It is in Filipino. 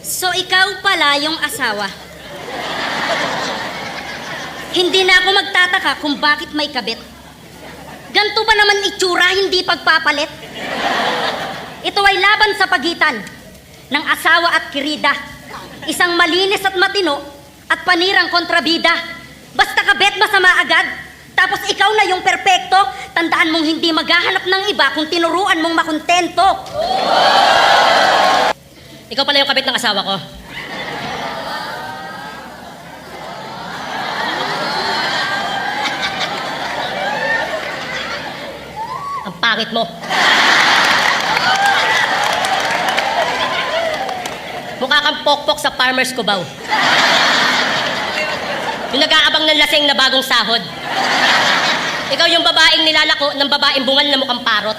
So, ikaw pala yung asawa. Hindi na ako magtataka kung bakit may kabit. Ganto ba naman itsura, hindi pagpapalit? Ito ay laban sa pagitan ng asawa at kirida. Isang malinis at matino at panirang kontrabida. Basta kabit, masama agad. Tapos ikaw na yung perpekto. Tandaan mong hindi maghahanap ng iba kung tinuruan mong makontento. Ikaw pala yung kabit ng asawa ko. Ang pangit mo. Mukha kang pokpok sa Farmer's Cubao. Yung nag-aabang ng laseng na bagong sahod. Ikaw yung babaeng nilalako ng babaeng bungal na mukhang parot.